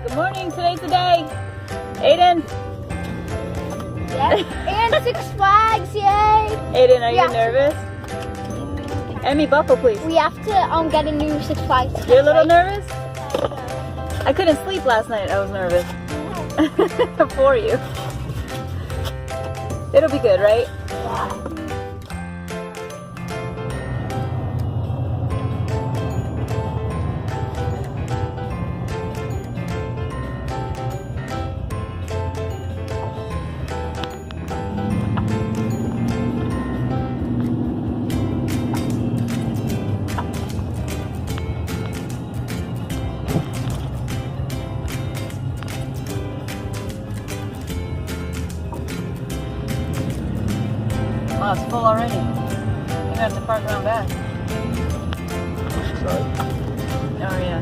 Good morning, today's the day. Ayden. Yes, and Six Flags, yay! Ayden, are you nervous? Emmy, buckle please. We have to get a new Six Flags. You're a little nervous? I couldn't sleep last night, I was nervous. For you. It'll be good, right? Oh, it's full already. You're gonna have to park around back. Sorry. Oh yeah.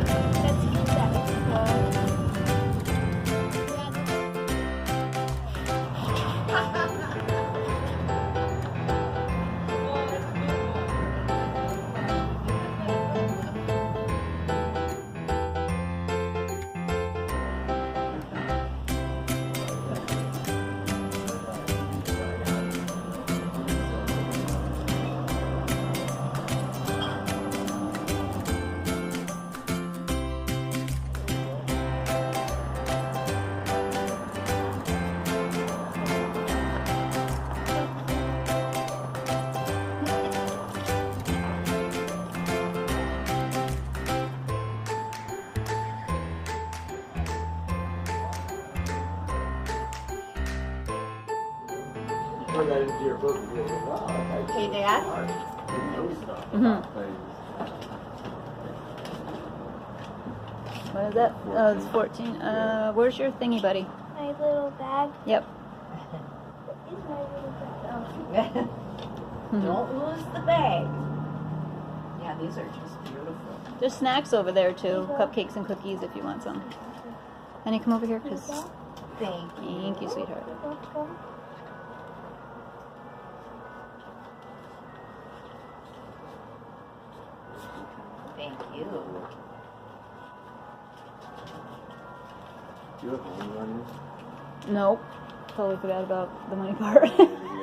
Hey, Dad. What is that? Oh, it's 14. Where's your thingy, buddy? My little bag. Yep. Is my little bag. Don't lose the bag. Yeah, these are just beautiful. There's snacks over there too. Cupcakes and cookies if you want some. Honey, come over here, cause Thank you. Sweetheart. Thank you. Do you have money on Nope. Totally forgot about the money part. you?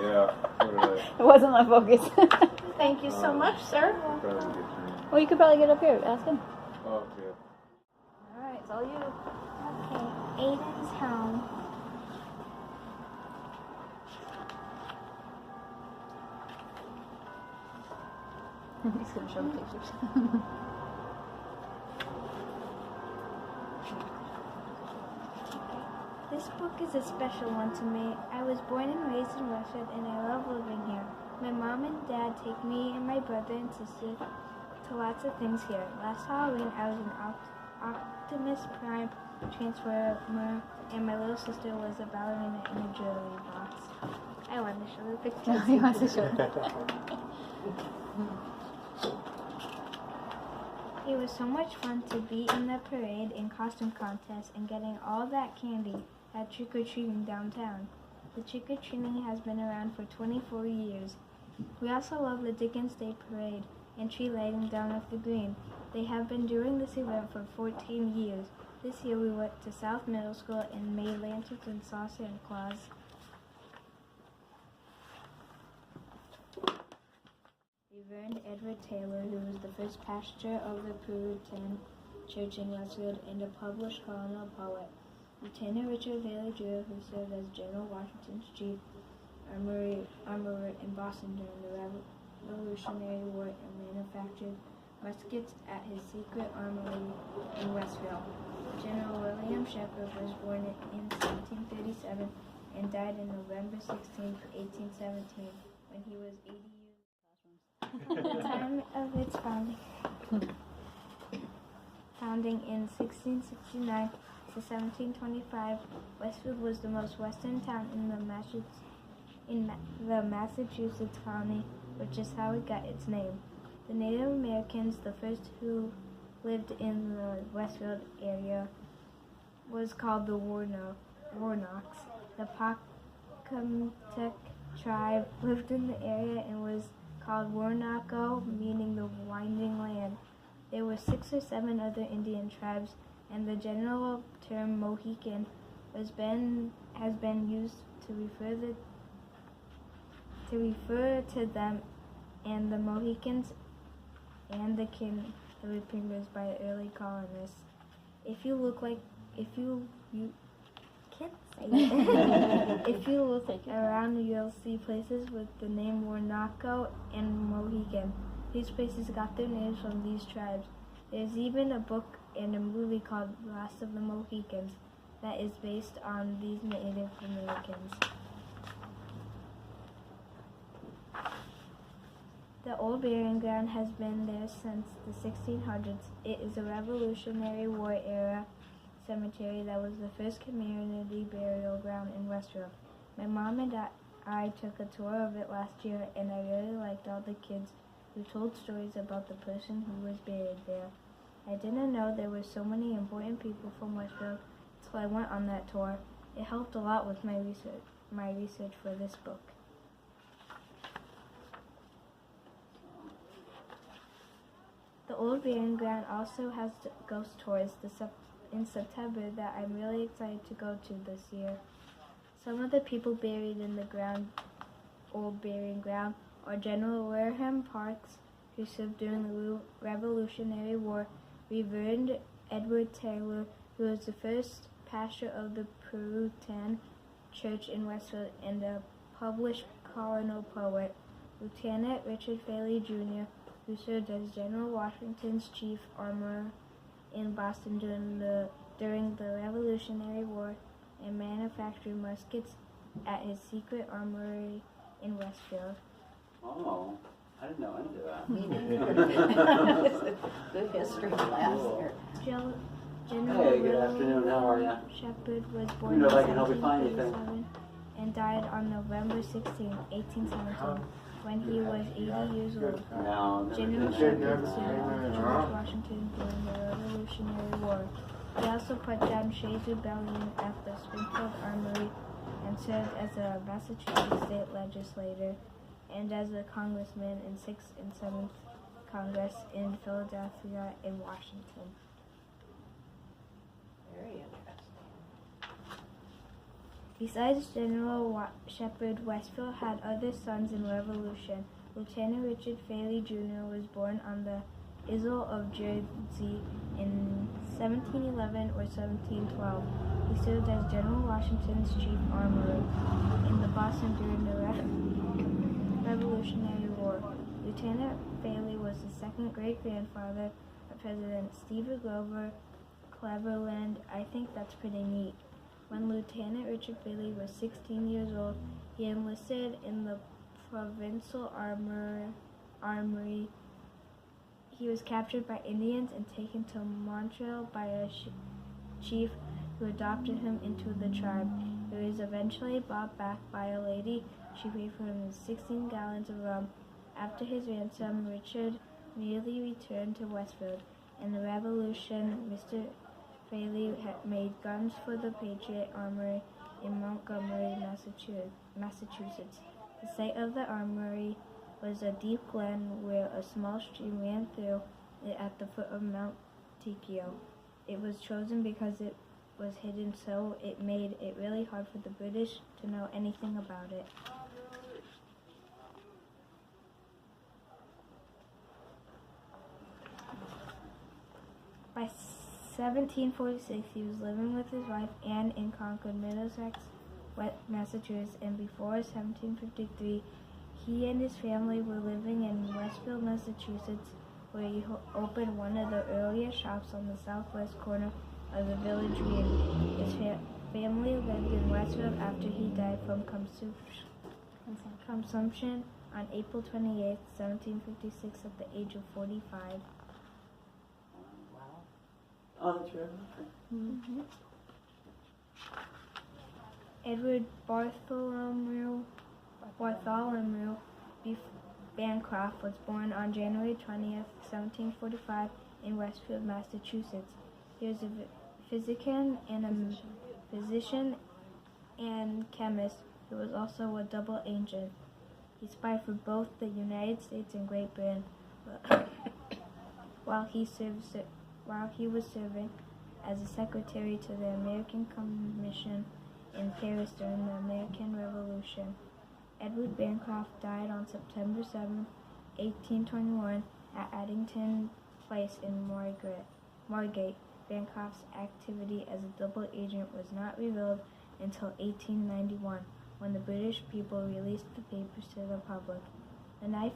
Yeah. What are they? It wasn't my focus. Thank you so much, sir. Probably get you. Well, you could probably get up here. Ask him. Oh, yeah. All right, it's all you. Okay, Ayden's home. He's gonna show the pictures. This book is a special one to me. I was born and raised in Westfield, and I love living here. My mom and dad take me and my brother and sister to lots of things here. Last Halloween, I was an Optimus Prime Transformer, and my little sister was a ballerina in a jewelry box. I wanted to show the picture. No, he wants to show it. It was so much fun to be in the parade and costume contest and getting all that candy at trick-or-treating downtown. The trick-or-treating has been around for 24 years. We also love the Dickens Day Parade and tree lighting down at the green. They have been doing this event for 14 years. This year we went to South Middle School and made lanterns and saw Santa Claus. Reverend Edward Taylor, who was the first pastor of the Puritan Church in Westfield and a published colonial poet. Lieutenant Richard Bailey Drew, who served as General Washington's chief armorer in Boston during the Revolutionary War and manufactured muskets at his secret armory in Westfield. General William Shepherd was born in 1737 and died on November 16, 1817, when he was 80 years old. At the time of its founding in 1669 to 1725, Westfield was the most western town in the Massachusetts colony, which is how it got its name. The Native Americans, the first who lived in the Westfield area, was called the Warnocks. The Pocumtuck tribe lived in the area and was called Warnaco, meaning the winding land. There were 6 or 7 other Indian tribes, and the general term Mohican has been used to refer to them and the Mohicans and the Kidnappers by early colonists. If you look around, you'll see places with the name Warnaco and Mohican. These places got their names from these tribes. There's even a book and a movie called Last of the Mohicans that is based on these Native Americans. The old burying ground has been there since the 1600s. It is a Revolutionary War era cemetery that was the first community burial ground in Westfield. My mom and I took a tour of it last year, and I really liked all the kids who told stories about the person who was buried there. I didn't know there were so many important people from Westfield, so I went on that tour. It helped a lot with my research for this book. The old burying ground also has ghost tours in September that I'm really excited to go to this year. Some of the people buried in the old burying ground are General Wareham Parks, who served during the Revolutionary War, Reverend Edward Taylor, who was the first pastor of the Puritan Church in Westfield and a published colonial poet, Lieutenant Richard Faley Jr., who served as General Washington's chief armorer in Boston during the Revolutionary War and manufactured muskets at his secret armory in Westfield. Oh, I didn't know any of that. Me neither. It's a good history class there. General Hey, good afternoon. How are you? Shepard was Let born me know in if I can help you find anything. 1737 and died on November 16, 1817, when he was 80 years old. No, General never Shepard did. served George Washington during the Revolutionary War. He also put down Shays' Rebellion at the Springfield Armory and served as a Massachusetts state legislator and as a congressman in 6th and 7th Congress in Philadelphia and Washington. Very interesting. Besides General Shepard, Westfield had other sons in Revolution. Lieutenant Richard Faley Jr. was born on the Isle of Jersey in 1711 or 1712. He served as General Washington's chief armorer in the Boston during the Revolutionary War. Lieutenant Faley was the second great-grandfather of President Stephen Grover Cleveland. I think that's pretty neat. When Lieutenant Richard Faley was 16 years old, he enlisted in the Provincial Armory. He was captured by Indians and taken to Montreal by a chief who adopted him into the tribe. He was eventually brought back by a lady. She paid for him 16 gallons of rum. After his ransom, Richard immediately returned to Westfield. In the Revolution, Mr. Faley had made guns for the Patriot Armory in Montgomery, Massachusetts. The site of the armory was a deep glen where a small stream ran through it at the foot of Mount Tikio. It was chosen because it was hidden, so it made it really hard for the British to know anything about it. By 1746, he was living with his wife Anne in Concord, Middlesex, Massachusetts, and before 1753, he and his family were living in Westfield, Massachusetts, where he opened one of the earliest shops on the southwest corner of the village green. His family lived in Westfield after he died from consumption on April 28, 1756, at the age of 45. Oh, that's right. Mm-hmm. Edward Bartholomew Bancroft was born on January 20th, 1745 in Westfield, Massachusetts. He was a physician and chemist who was also a double agent. He spied for both the United States and Great Britain while he was serving as a secretary to the American Commission in Paris during the American Revolution. Edward Bancroft died on September 7, 1821, at Addington Place in Moorgate. Bancroft's activity as a double agent was not revealed until 1891, when the British people released the papers to the public. When I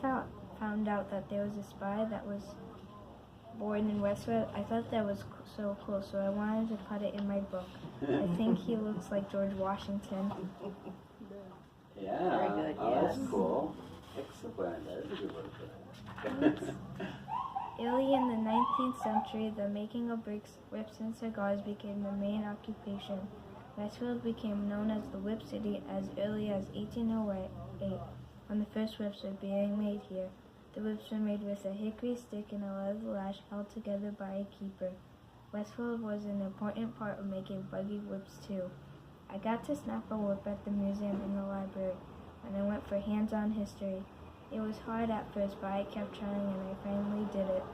found out that there was a spy that was born in Westfield, I thought that was so cool, so I wanted to put it in my book. I think he looks like George Washington. Yeah. Very good, Oh, yes. that's cool. Excellent. That is a good word for that. Early in the 19th century, the making of bricks, whips, and cigars became the main occupation. Westfield became known as the Whip City as early as 1808, when the first whips were being made here. The whips were made with a hickory stick and a leather lash held together by a keeper. Westfield was an important part of making buggy whips too. I got to snap a whip at the museum in the library when I went for hands-on history. It was hard at first, but I kept trying and I finally did it.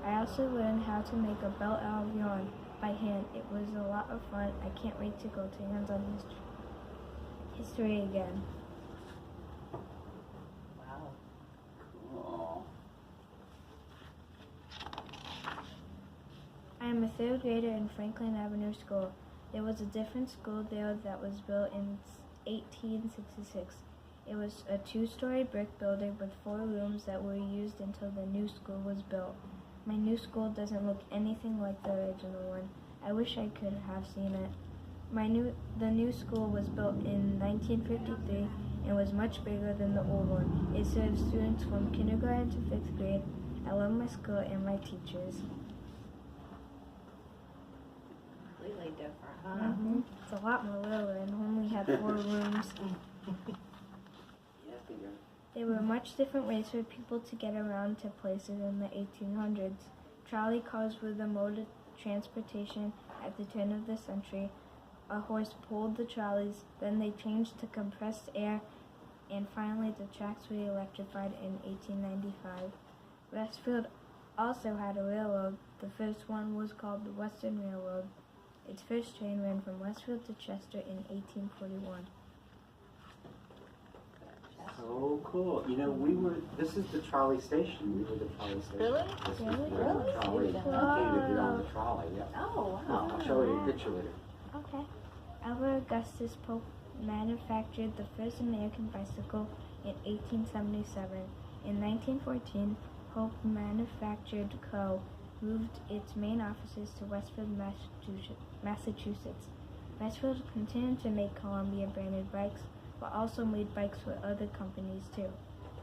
I also learned how to make a belt out of yarn by hand. It was a lot of fun. I can't wait to go to hands-on history again. Wow. Cool. I am a third grader in Franklin Avenue School. There was a different school there that was built in 1866. It was a two-story brick building with 4 rooms that were used until the new school was built. My new school doesn't look anything like the original one. I wish I could have seen it. The new school was built in 1953 and was much bigger than the old one. It served students from kindergarten to 5th grade. I love my school and my teachers. Completely different, huh? It's a lot more littler and only had 4 rooms. Yeah, bigger. There were much different ways for people to get around to places in the 1800s. Trolley cars were the mode of transportation at the turn of the century. A horse pulled the trolleys, then they changed to compressed air, and finally the tracks were electrified in 1895. Westfield also had a railroad. The first one was called the Western Railroad. Its first train ran from Westfield to Chester in 1841. So cool. You know, this is the trolley station. We were the trolley station. Really? This was Really? the Really? trolley. You came to get on the trolley, yeah. Oh, wow. I'll show you a picture later. Okay. Albert Augustus Pope manufactured the first American bicycle in 1877. In 1914, Pope Manufactured Co. moved its main offices to Westfield, Massachusetts. Westfield continued to make Columbia-branded bikes, but also made bikes for other companies too.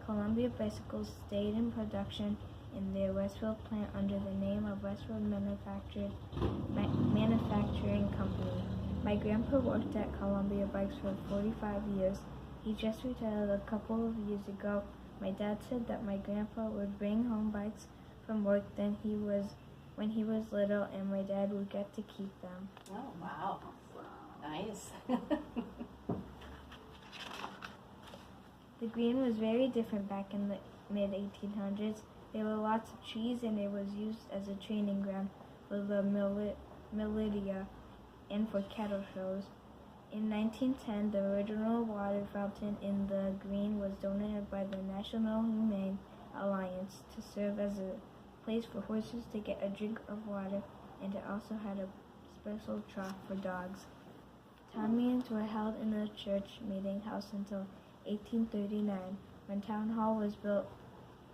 Columbia Bicycles stayed in production in their Westfield plant under the name of Westfield Manufacturing Company. My grandpa worked at Columbia Bikes for 45 years. He just retired a couple of years ago. My dad said that my grandpa would bring home bikes from work when he was little, and my dad would get to keep them. Oh, wow. Nice. The green was very different back in the mid-1800s. There were lots of trees, and it was used as a training ground for the militia and for cattle shows. In 1910, the original water fountain in the green was donated by the National Humane Alliance to serve as a place for horses to get a drink of water, and it also had a special trough for dogs. Town meetings were held in the church meeting house until 1839. When Town Hall was built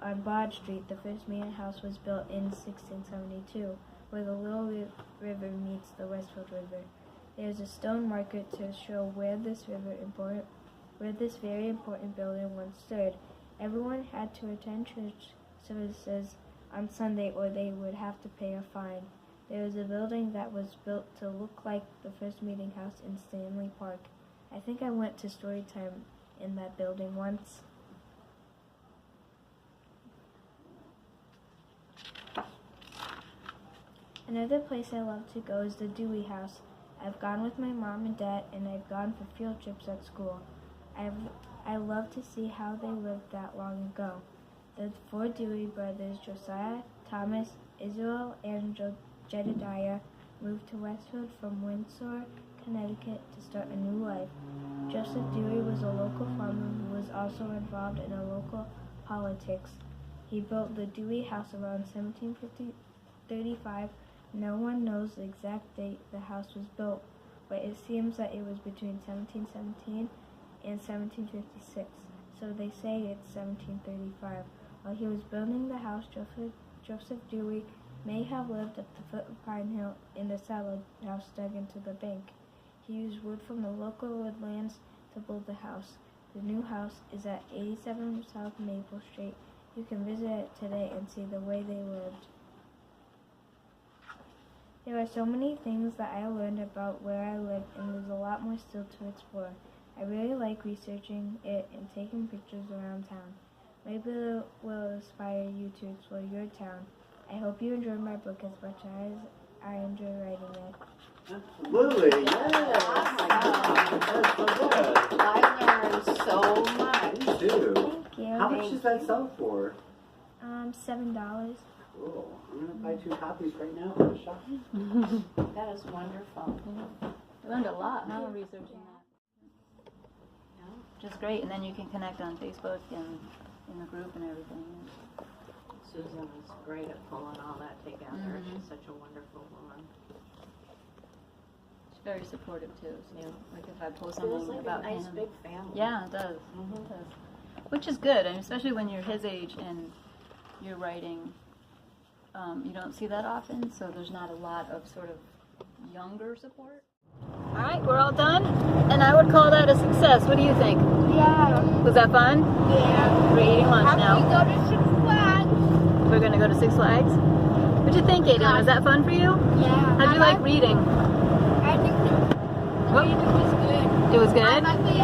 on Broad Street, the first meeting house was built in 1672, where the Little River meets the Westfield River. There is a stone marker to show where this very important building once stood. Everyone had to attend church services on Sunday or they would have to pay a fine. There was a building that was built to look like the first meeting house in Stanley Park. I think I went to story time in that building once. Another place I love to go is the Dewey House. I've gone with my mom and dad, and I've gone for field trips at school. I love to see how they lived that long ago. The 4 Dewey brothers, Josiah, Thomas, Israel, and Jedediah, moved to Westfield from Windsor, Connecticut to start a new life. Joseph Dewey was a local farmer who was also involved in a local politics. He built the Dewey House around 1735. No one knows the exact date the house was built, but it seems that it was between 1717 and 1756, so they say it's 1735. While he was building the house, Joseph Dewey may have lived at the foot of Pine Hill in the salad house dug into the bank. He used wood from the local woodlands to build the house. The new house is at 87 South Maple Street. You can visit it today and see the way they lived. There are so many things that I learned about where I live, and there's a lot more still to explore. I really like researching it and taking pictures around town. Maybe it will inspire you to explore your town. I hope you enjoy my book as much as I enjoy writing it. Absolutely, yes. That's so good. I learned so much. Me too. Thank you. How much does that sell for? $7. Cool. I'm gonna buy 2 copies right now for the shop. That is wonderful. I learned a lot now researching that. Which is great, and then you can connect on Facebook and in the group and everything. Susan is great at pulling all that together. She's such a wonderful woman. She's very supportive too. So Yeah. like if I post Feels something like about a nice him, big family. yeah, it does. It does. Which is good, and especially when you're his age and you're writing. You don't see that often, so there's not a lot of sort of younger support. All right, we're all done, and I would call that a success. What do you think? Yeah. Was that fun? Yeah. We're eating lunch now. Go to Six Flags. We're gonna go to Six Flags. What'd you think, Ayden? Was that fun for you? Yeah. How'd you like reading? I think the reading was good. It was good? I like to do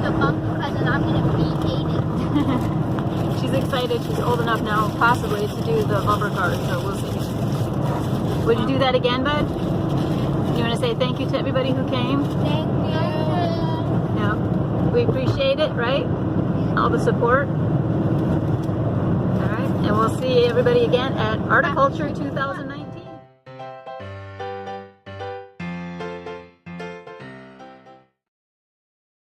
the bumper because I'm going to be Ayden. She's excited. She's old enough now, possibly, to do the bumper cars, so we'll see. Would you do that again, bud? You want to say thank you to everybody who came? Thank you. Yeah. We appreciate it, right? All the support. All right. And we'll see everybody again at Articulture 2019.